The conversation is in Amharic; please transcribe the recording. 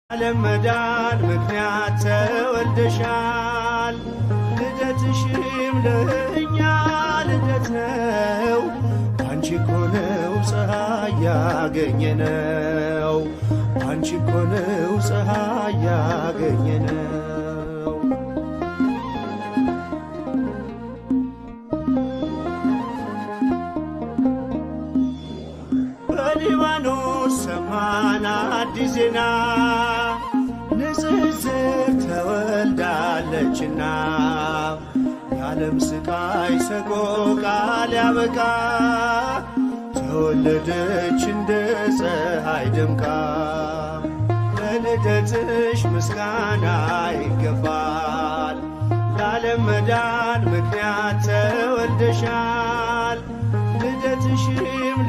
ዓለም መዳን ምክንያት ተወልደሻል። ልደትሽም ለእኛ ልደት ነው። አንቺ እኮ ነው ፀሐይ ያገኘነው። አንቺ እኮ ነው ፀሐይ ያገኘነው። በሊባኖስ ሰማን አዲስ ዜና ንጽሕት ተወልዳለችና የዓለም ስቃይ ሰቆቃ ሊያበቃ ተወለደች እንደ ፀሐይ ደምቃ። ለልደትሽ ምስጋና ይገባል። ለዓለም መዳን ምክንያት ተወልደሻል። ልደትሽም